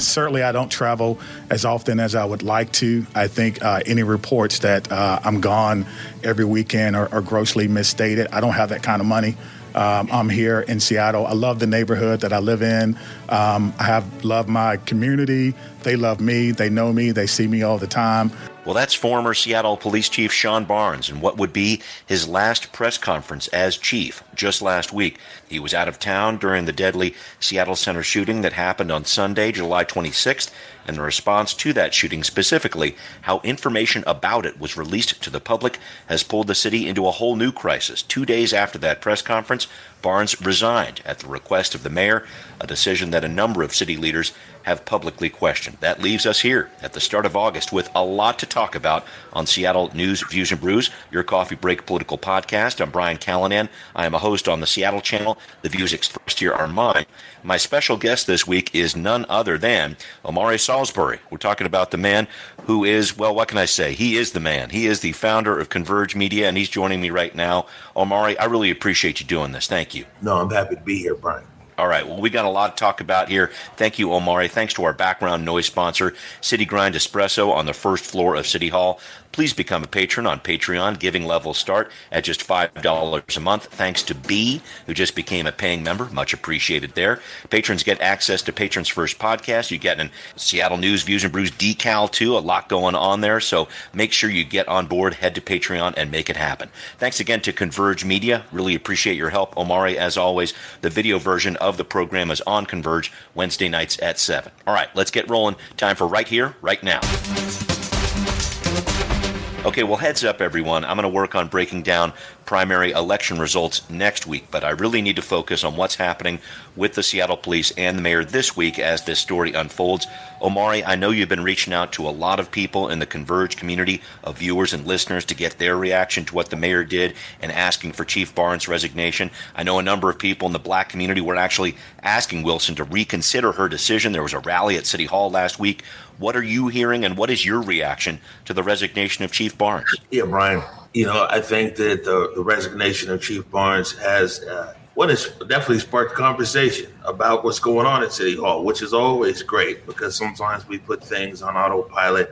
Certainly, I don't travel as often as I would like to. I think any reports that I'm gone every weekend are grossly misstated. I don't have that kind of money. I'm here in Seattle. I love the neighborhood that I live in. I love my community. They love me. They know me. They see me all the time. Well, that's former Seattle Police Chief Sean Barnes and what would be his last press conference as chief just last week. He was out of town during the deadly Seattle Center shooting that happened on Sunday, July 26th, and the response to that shooting, specifically how information about it was released to the public, has pulled the city into a whole new crisis. 2 days after that press conference, Barnes resigned at the request of the mayor, a decision that a number of city leaders have publicly questioned. That leaves us here at the start of August with a lot to talk about on Seattle News, Views, and Brews, your coffee break political podcast. I'm Brian Callanan. I am a host on the Seattle channel. The views expressed here are mine. My special guest this week is none other than Omari Salisbury. We're talking about the man who is, well, what can I say? He is the man. He is the founder of Converge Media, and he's joining me right now. Omari, I really appreciate you doing this. Thank you. No, I'm happy to be here, Brian. All right. Well, we got a lot to talk about here. Thank you, Omari. Thanks to our background noise sponsor, City Grind Espresso on the first floor of City Hall. Please become a patron on Patreon. Giving levels start at just $5 a month. Thanks to B, who just became a paying member. Much appreciated there. Patrons get access to Patrons First podcast. You get an Seattle News, Views, and Brews decal, too. A lot going on there. So make sure you get on board, head to Patreon, and make it happen. Thanks again to Converge Media. Really appreciate your help, Omari, as always. The video version of the program is on Converge Wednesday nights at 7. All right, let's get rolling. Time for Right Here, Right Now. Okay, well, heads up, everyone. I'm going to work on breaking down primary election results next week, but I really need to focus on what's happening with the Seattle Police and the mayor this week as this story unfolds. Omari, I know you've been reaching out to a lot of people in the Converge community of viewers and listeners to get their reaction to what the mayor did and asking for Chief Barnes' resignation. I know a number of people in the black community were actually asking Wilson to reconsider her decision. There was a rally at City Hall last week. What are you hearing, and what is your reaction to the resignation of Chief Barnes? Yeah, Brian, I think that the resignation of Chief Barnes has it's definitely sparked conversation about what's going on at City Hall, which is always great because sometimes we put things on autopilot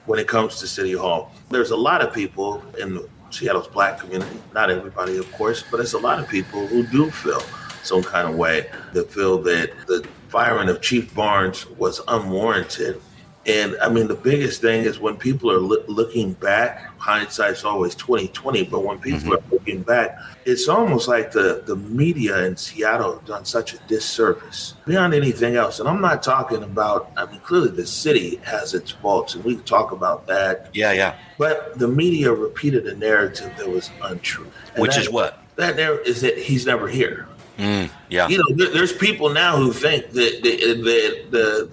when it comes to City Hall. There's a lot of people in Seattle's black community, not everybody, of course, but it's a lot of people who do feel some kind of way, that feel that the firing of Chief Barnes was unwarranted. And I mean, the biggest thing is when people are looking back, hindsight's always 20/20, but when people are looking back, it's almost like the media in Seattle have done such a disservice beyond anything else. And I'm not talking about, clearly the city has its faults, and we can talk about that. Yeah. But the media repeated a narrative that was untrue. And Which is what? That narrative is that he's never here. Yeah. There's people now who think that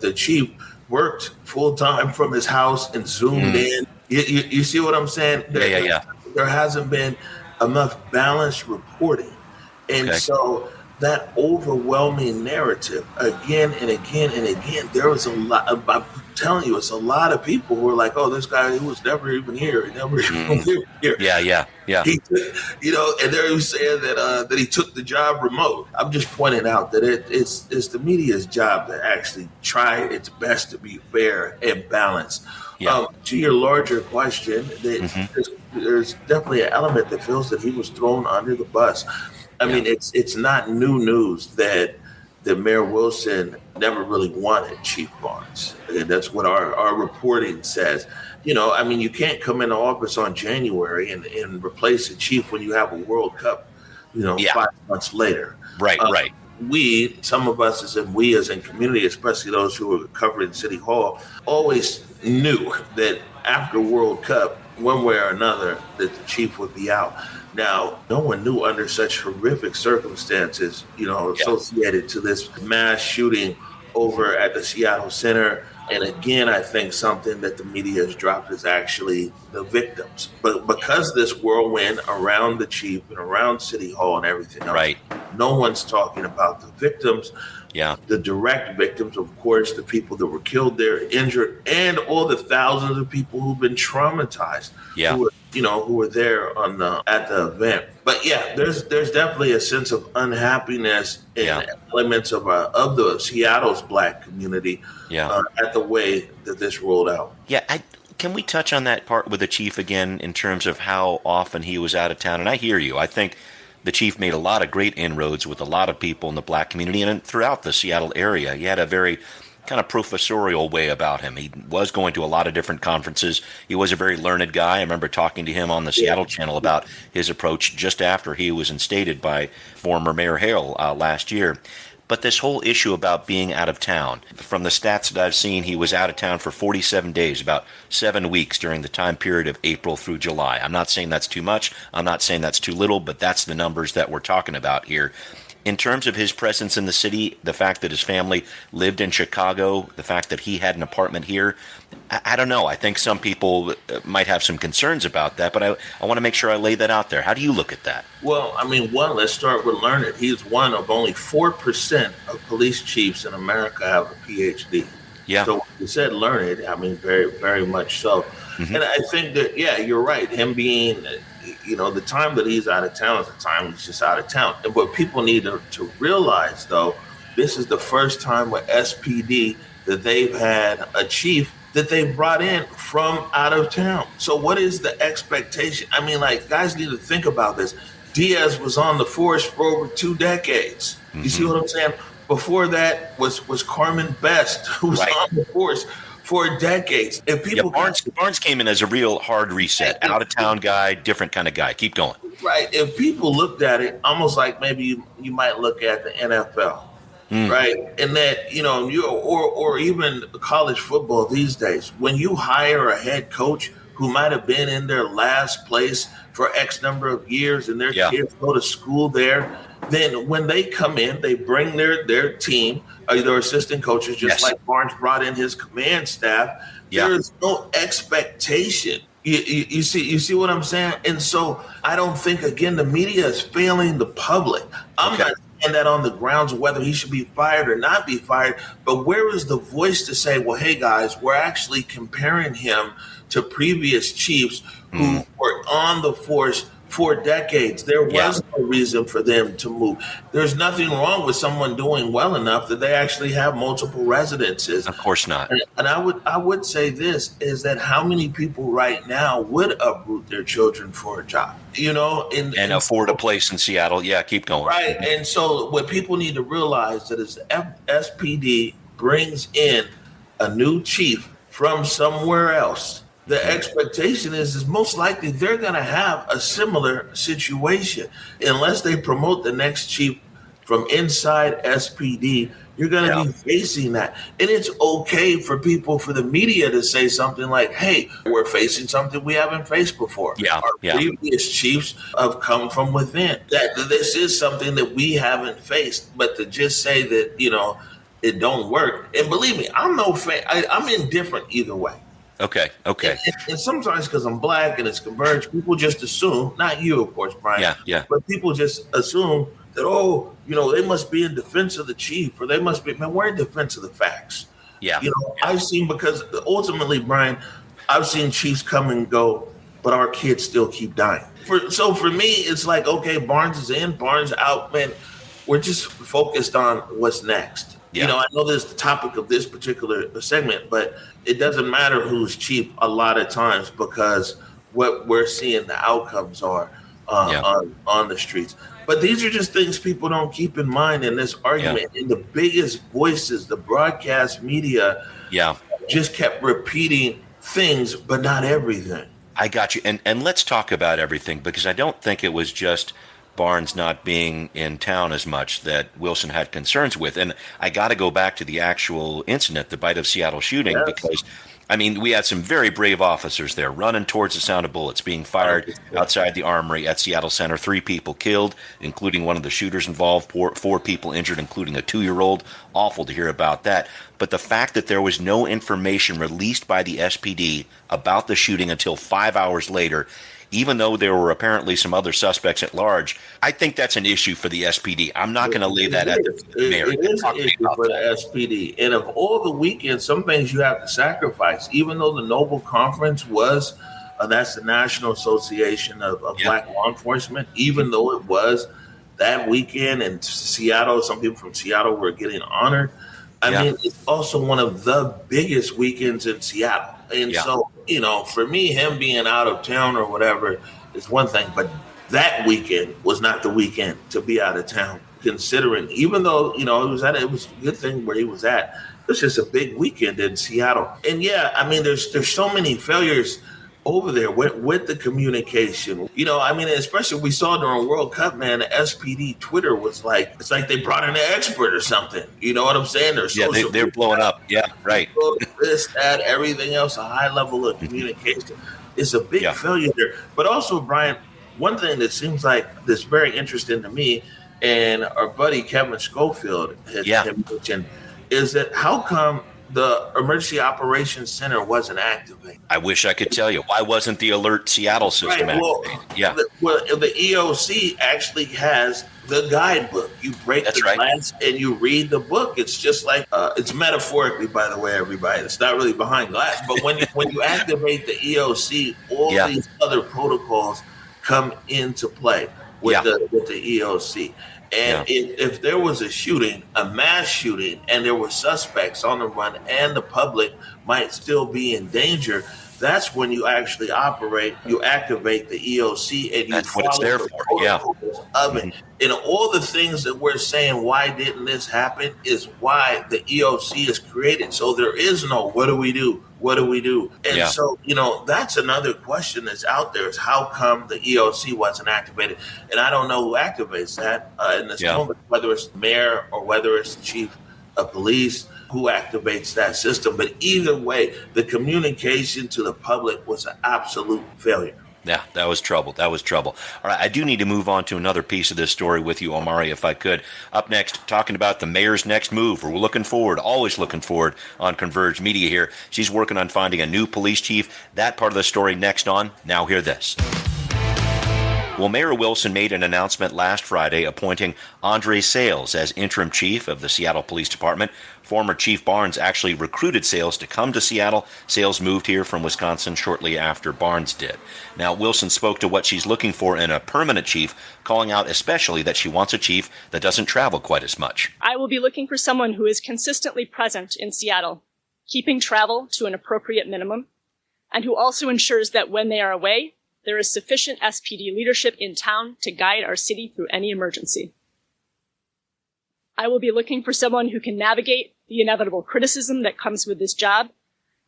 the chief worked full time from his house and zoomed in. You see what I'm saying? Yeah. There hasn't been enough balanced reporting. And so that overwhelming narrative again and again and again, there was a lot. I'm telling you, it's a lot of people who are like, oh, this guy who was never even here. He never even lived here. Yeah. He, and they're saying that he took the job remote. I'm just pointing out that it's the media's job to actually try its best to be fair and balanced. Yeah. To your larger question, there's definitely an element that feels that he was thrown under the bus. I mean, it's not new news that Mayor Wilson never really wanted Chief Barnes. And that's what our reporting says. You can't come into office on January and replace a chief when you have a World Cup, 5 months later. Right. Some of us as in community, especially those who were covering City Hall, always knew that after World Cup, one way or another, that the chief would be out. Now, no one knew under such horrific circumstances, associated to this mass shooting over at the Seattle Center. And again, I think something that the media has dropped is actually the victims. But because this whirlwind around the chief and around City Hall and everything else, no one's talking about the victims. Yeah. The direct victims, of course, the people that were killed there, injured, and all the thousands of people who've been traumatized, who are who were there on at the event. But yeah, there's definitely a sense of unhappiness in elements of the Seattle's Black community at the way that this rolled out. Yeah, can we touch on that part with the chief again in terms of how often he was out of town? And I hear you. I think the chief made a lot of great inroads with a lot of people in the Black community and throughout the Seattle area. He had a very kind of professorial way about him. He was going to a lot of different conferences. He was a very learned guy. I remember talking to him on the Seattle channel about his approach just after he was instated by former Mayor Hale last year. But this whole issue about being out of town, from the stats that I've seen, he was out of town for 47 days, about 7 weeks during the time period of April through July. I'm not saying that's too much. I'm not saying that's too little, but that's the numbers that we're talking about here. In terms of his presence in the city, the fact that his family lived in Chicago, the fact that he had an apartment here, I don't know. I think some people might have some concerns about that, but I want to make sure I lay that out there. How do you look at that? Well, I mean, let's start with learned. He's one of only 4% of police chiefs in America have a PhD. Yeah. So when you said learned, I mean, very, very much so. Mm-hmm. And I think that, you're right. Him being, the time that he's out of town is the time he's just out of town. And what people need to realize, though, this is the first time with SPD that they've had a chief that they brought in from out of town. So what is the expectation? I mean, guys need to think about this. Diaz was on the force for over 2 decades. Mm-hmm. You see what I'm saying? Before that was Carmen Best, who was on the force for decades. If people Barnes came in as a real hard reset, out of town guy, different kind of guy. Keep going. Right. If people looked at it almost like maybe you might look at the NFL. Right. And that, or even college football these days, when you hire a head coach who might have been in their last place for X number of years and their kids go to school there, then when they come in, they bring their team, their assistant coaches, just like Barnes brought in his command staff. There is no expectation. You see what I'm saying? And so I don't think, again, the media is failing the public. I'm not saying that on the grounds of whether he should be fired or not be fired, but where is the voice to say, well, hey, guys, we're actually comparing him to previous chiefs who were on the force for decades. There was no reason for them to move. There's nothing wrong with someone doing well enough that they actually have multiple residences. Of course not. And I would say this is that how many people right now would uproot their children for a job, and afford a place in Seattle. Yeah, keep going. Right. And so what people need to realize that is the SPD brings in a new chief from somewhere else. The expectation is most likely they're going to have a similar situation unless they promote the next chief from inside SPD. You're going to be facing that. And it's okay for the media to say something like, hey, we're facing something we haven't faced before. Our previous chiefs have come from within. That this is something that we haven't faced. But to just say that, it don't work. And believe me, I'm no fan. I'm indifferent either way. Okay. And sometimes because I'm Black and it's converged, people just assume, not you, of course, Brian. Yeah. But people just assume that, they must be in defense of the chief, or they must be, man, we're in defense of the facts. Yeah. I've seen, because ultimately, Brian, I've seen chiefs come and go, but our kids still keep dying. So for me, it's like, okay, Barnes is in, Barnes out, man. We're just focused on what's next. Yeah. I know this is the topic of this particular segment, but it doesn't matter who's chief a lot of times, because what we're seeing the outcomes are on the streets. But these are just things people don't keep in mind in this argument. And the biggest voices, the broadcast media, just kept repeating things, but not everything. I got you. And let's talk about everything, because I don't think it was just Barnes not being in town as much that Wilson had concerns with. And I got to go back to the actual incident, the Bite of Seattle shooting, because, we had some very brave officers there running towards the sound of bullets being fired outside the Armory at Seattle Center. 3 people killed, including one of the shooters involved, 4 people injured, including a 2-year-old. Awful to hear about that. But the fact that there was no information released by the SPD about the shooting until 5 hours later, even though there were apparently some other suspects at large, I think that's an issue for the SPD. I'm not going to lay that at the mayor. It is an issue for the SPD. And of all the weekends, some things you have to sacrifice. Even though the Noble Conference was That's the National Association of Black Law Enforcement. Even though it was that weekend in Seattle, some people from Seattle were getting honored. I mean, it's also one of the biggest weekends in Seattle. And so, for me, him being out of town or whatever is one thing, but that weekend was not the weekend to be out of town, considering, even though, it was a good thing where he was at. It was just a big weekend in Seattle. And there's so many failures over there with the communication. Especially we saw during World Cup, man, the SPD Twitter was like, it's like they brought in an expert or something. You know what I'm saying? They're blowing up. Yeah, right. This, that, everything else, a high level of communication. It's a big failure there. But also, Brian, one thing that seems like that's very interesting to me, and our buddy Kevin Schofield has mentioned, is that how come the Emergency Operations Center wasn't activated? I wish I could tell you. Why wasn't the Alert Seattle system activated? The EOC actually has the guidebook. You break the glass and you read the book. It's just like, it's metaphorically, by the way, everybody. It's not really behind glass. But when you activate the EOC, all these other protocols come into play with the EOC. And if there was a shooting, a mass shooting, and there were suspects on the run and the public might still be in danger, that's when you actually you activate the EOC, and you that's what it's there for. Of it. And all the things that we're saying, why didn't this happen, is why the EOC is created. So there is no, what do we do? What do we do? And so, that's another question that's out there, is how come the EOC wasn't activated? And I don't know who activates that in this moment, whether it's the mayor or whether it's the chief of police, who activates that system. But either way, the communication to the public was an absolute failure. Yeah, that was trouble. All right, I do need to move on to another piece of this story with you, Omari, if I could. Up next, talking about the mayor's next move. We're always looking forward on Converge Media here. She's working on finding a new police chief. That part of the story next on Now Hear This. Well, Mayor Wilson made an announcement last Friday appointing Andre Sales as interim chief of the Seattle Police Department. Former Chief Barnes actually recruited Sales to come to Seattle. Sales moved here from Wisconsin shortly after Barnes did. Now, Wilson spoke to what she's looking for in a permanent chief, calling out especially that she wants a chief that doesn't travel quite as much. I will be looking for someone who is consistently present in Seattle, keeping travel to an appropriate minimum, and who also ensures that when they are away, there is sufficient SPD leadership in town to guide our city through any emergency. I will be looking for someone who can navigate the inevitable criticism that comes with this job,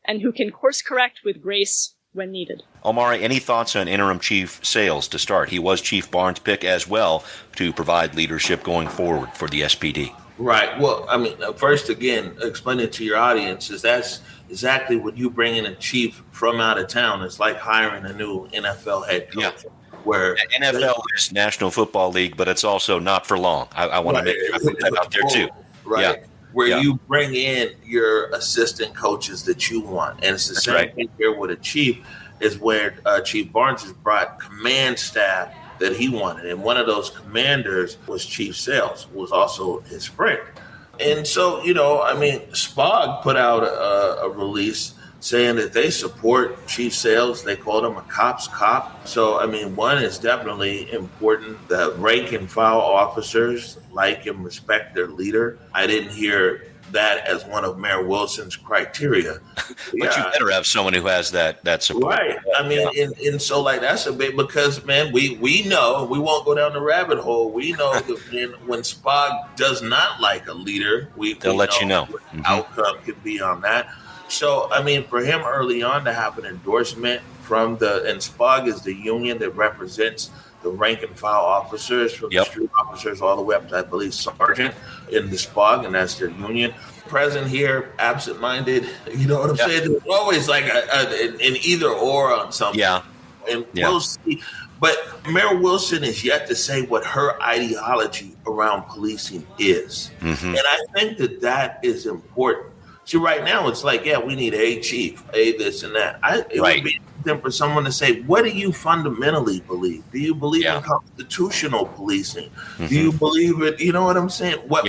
and who can course correct with grace when needed. Omari, any thoughts on interim chief Sales to start? He was Chief Barnes' pick as well to provide leadership going forward for the SPD. Right. Well, first, again, explain it to your audience, is that's exactly what you bring in a chief from out of town. It's like hiring a new NFL head coach. Where NFL is National Football League, but it's also not for long. I want to make sure I put that out there too. Right. Where you bring in your assistant coaches that you want. And it's the same thing here with a chief, is where Chief Barnes has brought command staff that he wanted. And one of those commanders was Chief Sales, who was also his friend. And so, SPOG put out a release saying that they support Chief Sales. They called him a cop's cop. So, one is definitely important. The rank and file officers like and respect their leader. I didn't hear that as one of Mayor Wilson's criteria. But you better have someone who has that support. Right. And so that's a bit, because, man, we know, we won't go down the rabbit hole. We know that when SPOG does not like a leader, they'll let you know what the outcome could be on that. So, for him early on to have an endorsement from and SPOG is the union that represents the rank and file officers, from the street officers all the way up to, I believe, sergeant in the SPOG, and that's their union. Present here, absent-minded, you know what I'm saying? There's always like an either or on something. Yeah. And we'll see. But Mayor Wilson is yet to say what her ideology around policing is. Mm-hmm. And I think that is important. See, right now it's like, we need a chief, this and that. It would be important for someone to say, what do you fundamentally believe? Do you believe in constitutional policing? Mm-hmm. Do you believe it? You know what I'm saying? What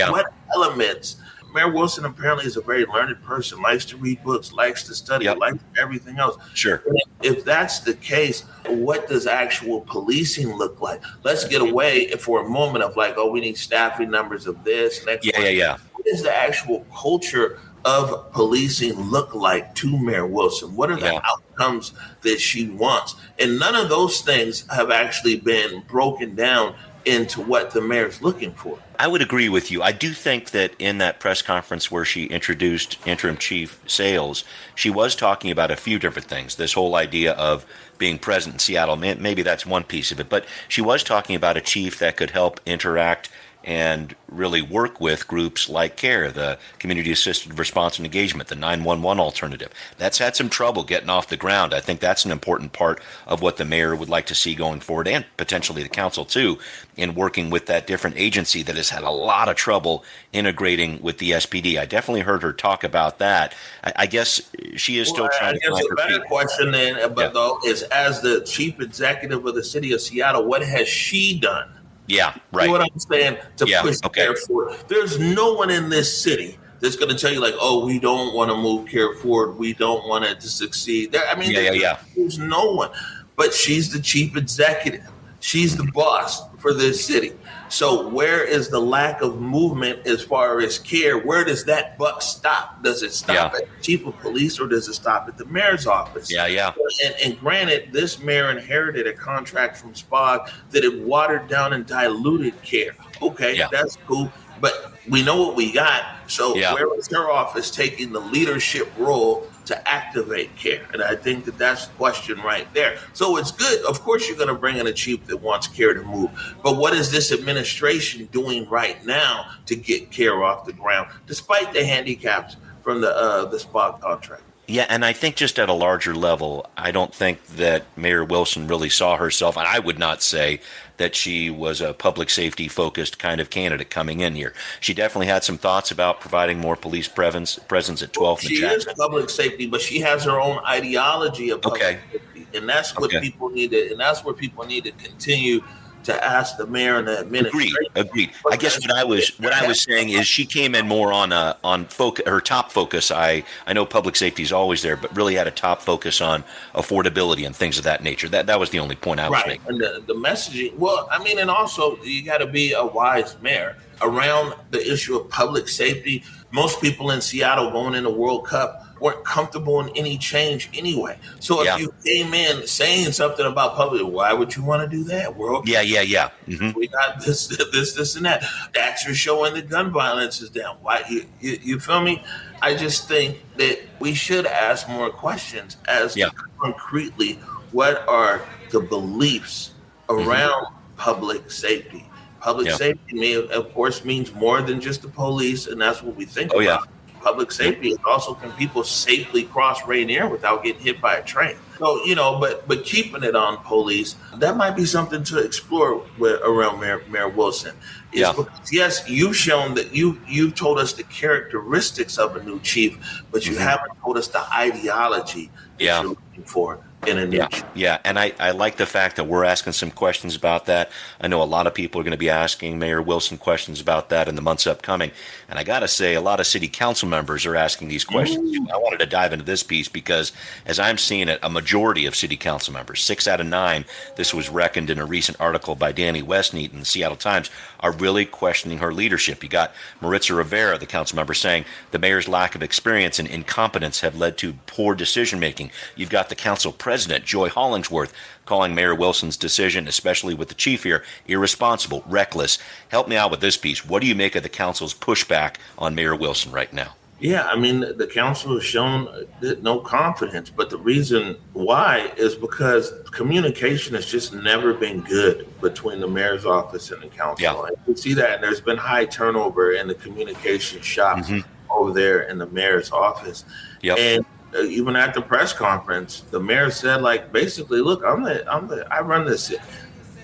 elements Mayor Wilson apparently is a very learned person, likes to read books, likes to study, Yep. likes everything else. Sure. If that's the case, what does actual policing look like? Let's get away for a moment of like, oh, we need staffing numbers of this. Yeah. What is the actual culture of policing look like to Mayor Wilson? What are the outcomes that she wants? And none of those things have actually been broken down into what the mayor's looking for. I would agree with you. I do think that in that press conference where she introduced Interim Chief Sales, she was talking about a few different things. This whole idea of being present in Seattle, maybe that's one piece of it, but she was talking about a chief that could help interact and really work with groups like CARE, the Community Assisted Response and Engagement, the 911 alternative. That's had some trouble getting off the ground. I think that's an important part of what the mayor would like to see going forward, and potentially the council too, in working with that different agency that has had a lot of trouble integrating with the SPD. I definitely heard her talk about that. I guess she is still trying to find her feet. A better question then, though, is as the chief executive of the city of Seattle, what has she done? Yeah, right. You know what I'm saying? To push CARE forward. There's no one in this city that's going to tell you like, oh, we don't want to move CARE forward. We don't want it to succeed. There's no one. But she's the chief executive. She's the boss for this city. So where is the lack of movement as far as CARE? Where does that buck stop? Does it stop at the chief of police, or does it stop at the mayor's office? And granted, this mayor inherited a contract from SPOG that had watered down and diluted CARE. Okay, that's cool. But we know what we got. So where is her office taking the leadership role to activate CARE? And I think that that's the question right there. So it's good. Of course, you're going to bring in a chief that wants CARE to move. But what is this administration doing right now to get CARE off the ground, despite the handicaps from the SPOG contract? Yeah, and I think just at a larger level, I don't think that Mayor Wilson really saw herself, and I would not say that she was a public safety focused kind of candidate coming in here. She definitely had some thoughts about providing more police presence at 12th and Jackson. She is public safety, but she has her own ideology of public safety, and that's what people need to, and that's where people need to continue to ask the mayor and the administration. Agreed. I guess what I was saying is she came in more on her top focus. I know public safety is always there, but really had a top focus on affordability and things of that nature. That was the only point I was making. And the messaging. Well, I mean, and also you got to be a wise mayor around the issue of public safety. Most people in Seattle going in the World Cup weren't comfortable in any change anyway. So if you came in saying something about public, why would you want to do that? World Cup. Mm-hmm. We got this, and that. That's for showing that gun violence is down. Why you feel me? I just think that we should ask more questions as to concretely what are the beliefs around public safety. Public safety, of course, means more than just the police, and that's what we think about. Public safety is also, can people safely cross Rainier without getting hit by a train? So, but keeping it on police, that might be something to explore around Mayor Wilson. Because, yes, you've shown that you've told us the characteristics of a new chief, but you haven't told us the ideology that you're looking for in a new chief. Yeah, and I like the fact that we're asking some questions about that. I know a lot of people are going to be asking Mayor Wilson questions about that in the months upcoming. And I got to say, a lot of city council members are asking these questions. I wanted to dive into this piece because, as I'm seeing it, a majority of city council members, 6 out of 9, this was reckoned in a recent article by Danny Westneat in the Seattle Times, are really questioning her leadership. You got Maritza Rivera, the council member, saying the mayor's lack of experience and incompetence have led to poor decision-making. You've got the council president, Joy Hollingsworth, calling Mayor Wilson's decision, especially with the chief here, irresponsible, reckless. Help me out with this piece. What do you make of the council's pushback on Mayor Wilson right now? Yeah, I mean, the council has shown no confidence, but the reason why is because communication has just never been good between the mayor's office and the council. Yeah. And you see that, and there's been high turnover in the communication shop over there in the mayor's office. Yep. And even at the press conference, the mayor said, like, basically, look, I run this city.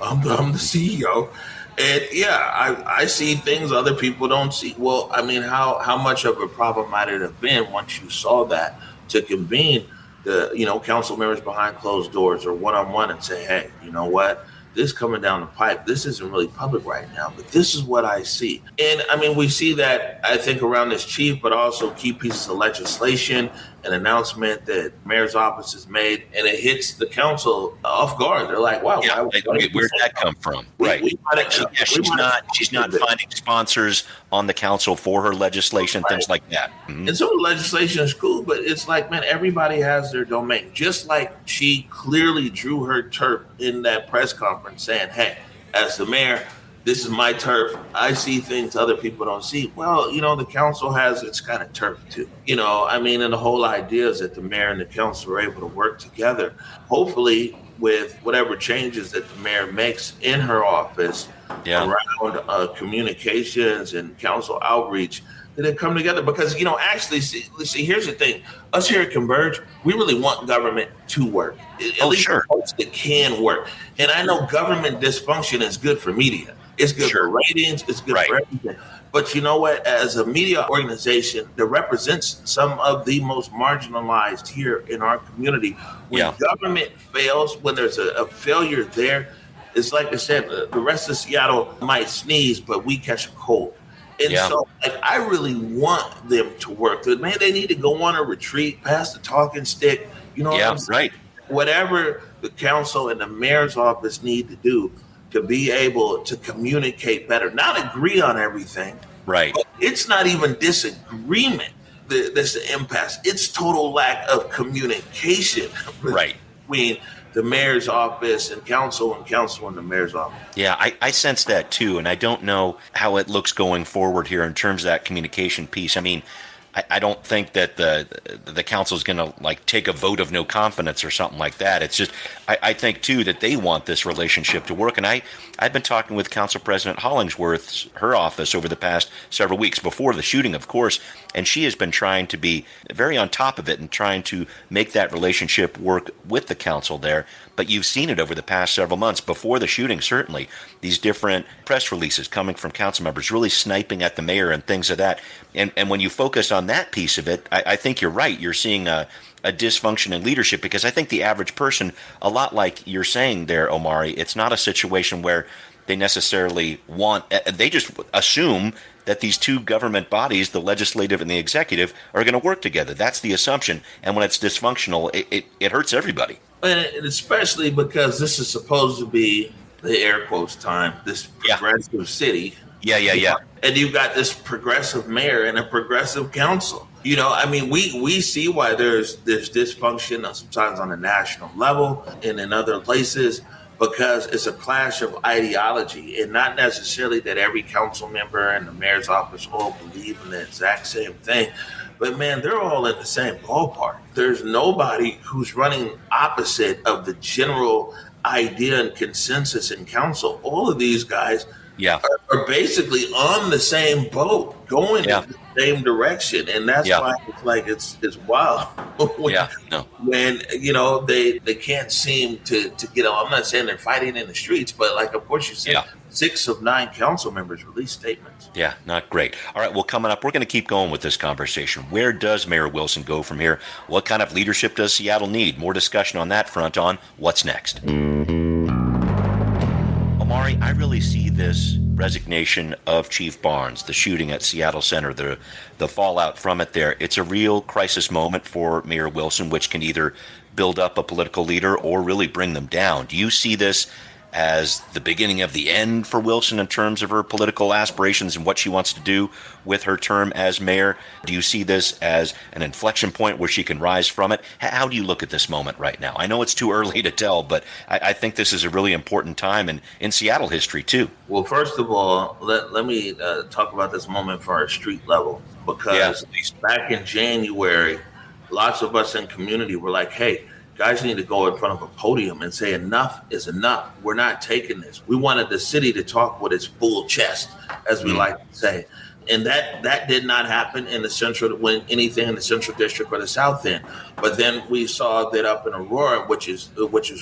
I'm the CEO. And I see things other people don't see. Well, I mean, how much of a problem might it have been once you saw that to convene the, council members behind closed doors or one-on-one and say, hey, you know what? this coming down the pipe. This isn't really public right now, but this is what I see. And I mean, we see that, I think, around this chief, but also key pieces of legislation, an announcement that mayor's office has made, and it hits the council off guard. They're like, wow, yeah, where'd that come from? Right. She's not finding sponsors on the council for her legislation, right. Things like that. Mm-hmm. And so the legislation is cool, but it's like, man, everybody has their domain. Just like she clearly drew her turf in that press conference saying, hey, as the mayor, this is my turf. I see things other people don't see. Well, the council has its kind of turf too. I mean, and the whole idea is that the mayor and the council are able to work together, hopefully with whatever changes that the mayor makes in her office around communications and council outreach, that they come together. Because, actually, see, here's the thing. Us here at Converge, we really want government to work. At least sure. It can work. And I know government dysfunction is good for media. It's good for ratings. It's good for everything. But you know what? As a media organization that represents some of the most marginalized here in our community, when government fails, when there's a failure there, it's like I said, the rest of Seattle might sneeze, but we catch a cold. And so I really want them to work. Man, they need to go on a retreat, pass the talking stick. Right. Whatever the council and the mayor's office need to do to be able to communicate better, not agree on everything. Right. But it's not even disagreement that's the impasse. It's total lack of communication between the mayor's office and council and the mayor's office. Yeah, I sense that too, and I don't know how it looks going forward here in terms of that communication piece. I mean, I don't think that the council is going to take a vote of no confidence or something like that. It's just I think too that they want this relationship to work. And I've been talking with Council President Hollingsworth's her office over the past several weeks before the shooting, of course, and she has been trying to be very on top of it and trying to make that relationship work with the council there. But you've seen it over the past several months before the shooting, certainly, these different press releases coming from council members really sniping at the mayor and things of that. And when you focus on that piece of it, I think you're right. You're seeing a dysfunction in leadership, because I think the average person, a lot like you're saying there, Omari, it's not a situation where they necessarily they just assume that these two government bodies, the legislative and the executive, are going to work together. That's the assumption. And when it's dysfunctional, it hurts everybody. And especially because this is supposed to be the air quotes time, this progressive city. Yeah. And you've got this progressive mayor and a progressive council. I mean, we see why there's dysfunction sometimes on a national level and in other places, because it's a clash of ideology, and not necessarily that every council member and the mayor's office all believe in the exact same thing. But man, they're all in the same ballpark. There's nobody who's running opposite of the general idea and consensus in council. All of these guys are basically on the same boat, going in the same direction. And that's why it's like it's wild when they can't seem to get on. I'm not saying they're fighting in the streets, but of course you see 6 of 9 council members release statements. Yeah, not great. All right, well, coming up, we're going to keep going with this conversation. Where does Mayor Wilson go from here? What kind of leadership does Seattle need? More discussion on that front on What's Next. Omari, I really see this resignation of Chief Barnes, the shooting at Seattle Center, the fallout from it there. It's a real crisis moment for Mayor Wilson, which can either build up a political leader or really bring them down. Do you see this as the beginning of the end for Wilson in terms of her political aspirations and what she wants to do with her term as mayor? Do you see this as an inflection point where she can rise from it? How do you look at this moment right now? I know it's too early to tell, but I think this is a really important time in Seattle history too. Well, first of all, let me talk about this moment for our street level, because back in January, lots of us in community were like, hey, guys need to go in front of a podium and say enough is enough. We're not taking this. We wanted the city to talk with its full chest, as we like to say. And that did not happen in the central, when anything in the central district or the south end. But then we saw that up in Aurora, which is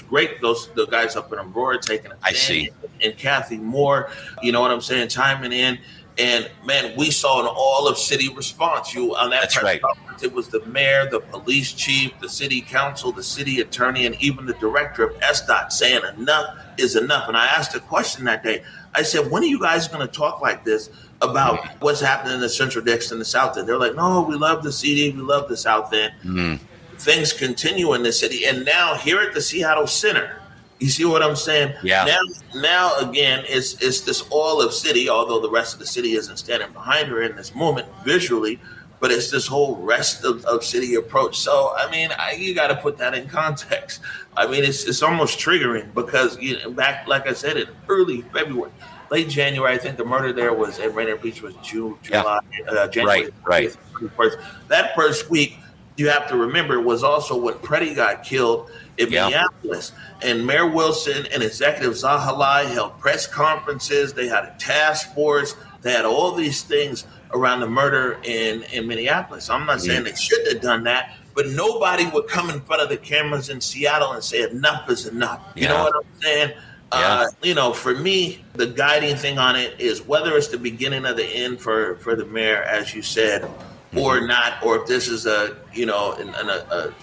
great. The guys up in Aurora taking a stand. I see. And Kathy Moore, you know what I'm saying, chiming in. And man, we saw an all of city response. You on that That's press right. conference, it was the mayor, the police chief, the city council, the city attorney, and even the director of SDOT saying enough is enough. And I asked a question that day. I said, when are you guys going to talk like this about what's happening in the Central District and the South End? They're like, no, we love the CD, we love the South End. Things continue in the city. And now here at the Seattle Center, you see what I'm saying? Yeah. Now again, it's this all of city, although the rest of the city isn't standing behind her in this moment visually, but it's this whole rest of city approach. So, I mean, you got to put that in context. I mean, it's almost triggering because back, like I said, in early February, late January, I think the murder there was at Rainier Beach was July, January. Right. 31st. That first week, you have to remember, was also when Preddy got killed in Minneapolis. And Mayor Wilson and Executive Zahalai held press conferences. They had a task force. They had all these things around the murder in Minneapolis. I'm not saying they shouldn't have done that, but nobody would come in front of the cameras in Seattle and say enough is enough. You know what I'm saying? For me, the guiding thing on it is whether it's the beginning of the end for the mayor, as you said, or not, or if this is a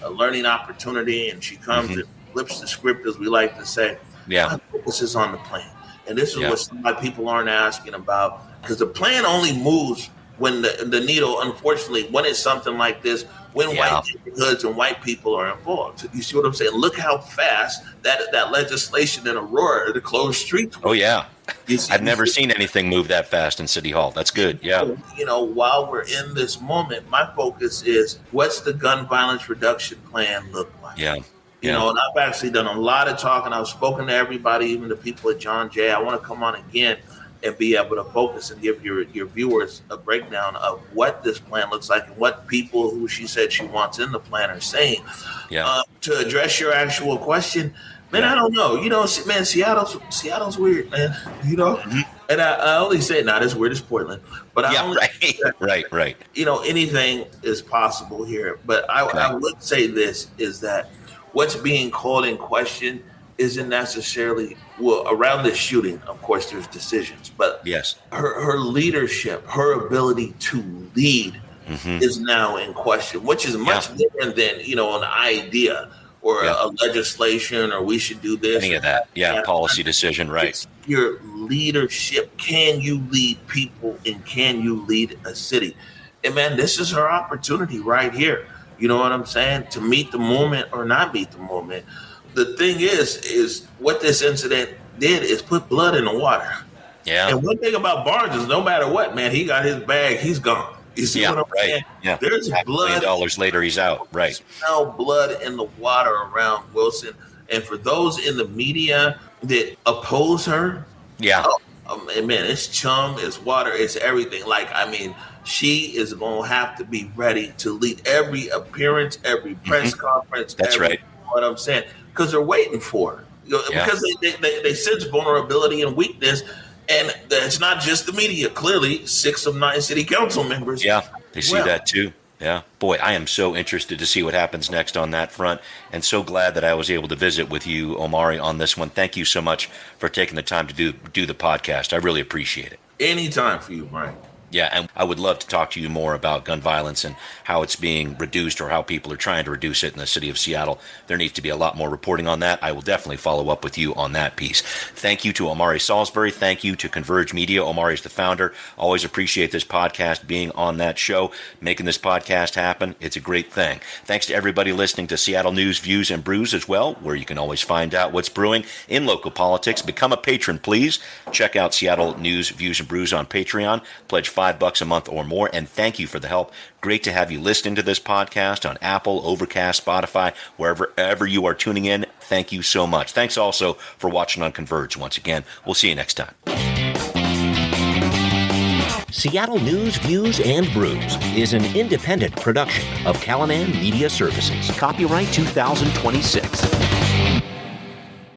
learning opportunity and she comes and flips the script, as we like to say. My focus is on the plan. And this is what some people aren't asking about, because the plan only moves when the needle, unfortunately, when it's something like this, when white neighborhoods and white people are involved. You see what I'm saying? Look how fast that legislation in Aurora to close streets. Oh, yeah. I've never seen anything move that fast in City Hall. That's good. Yeah. While we're in this moment, my focus is what's the gun violence reduction plan look like? Yeah. And I've actually done a lot of talking. I've spoken to everybody, even the people at John Jay. I want to come on again and be able to focus and give your viewers a breakdown of what this plan looks like and what people who she said she wants in the plan are saying. To address your actual question, man, I don't know. Man, Seattle's weird, man. And I only say it, not as weird as Portland, but right. Anything is possible here. But I would say this is that what's being called in question isn't necessarily, around this shooting, of course, there's decisions, but her leadership, her ability to lead is now in question, which is much different than, an idea or a legislation or we should do this. Any of that. Policy decision, right. It's your leadership. Can you lead people and can you lead a city? And man, this is her opportunity right here. You know what I'm saying? To meet the moment or not meet the moment. The thing is what this incident did is put blood in the water. Yeah. And one thing about Barnes is no matter what, man, he got his bag, he's gone. You see what I'm saying? Yeah. There's blood. $1 million later, he's out. Right. Smell blood in the water around Wilson. And for those in the media that oppose her, man, it's chum, it's water, it's everything. She is going to have to be ready to lead every appearance, every press conference. That's right. What I'm saying. Because they're waiting for her. Because they sense vulnerability and weakness. And it's not just the media. Clearly, 6 of 9 city council members. Yeah, they see that too. Yeah. Boy, I am so interested to see what happens next on that front, and so glad that I was able to visit with you, Omari, on this one. Thank you so much for taking the time to do the podcast. I really appreciate it. Anytime for you, Brian. Yeah, and I would love to talk to you more about gun violence and how it's being reduced or how people are trying to reduce it in the city of Seattle. There needs to be a lot more reporting on that. I will definitely follow up with you on that piece. Thank you to Omari Salisbury. Thank you to Converge Media. Omari is the founder. Always appreciate this podcast being on that show, making this podcast happen. It's a great thing. Thanks to everybody listening to Seattle News, Views, and Brews as well, where you can always find out what's brewing in local politics. Become a patron, please. Check out Seattle News, Views, and Brews on Patreon. Pledge $5 a month or more, and thank you for the help. Great to have you listening to this podcast on Apple, Overcast, Spotify, wherever you are tuning in. Thank you so much. Thanks also for watching on Converge. Once again, we'll see you next time. Seattle News, Views, and Brews is an independent production of Callanan Media Services. Copyright 2026.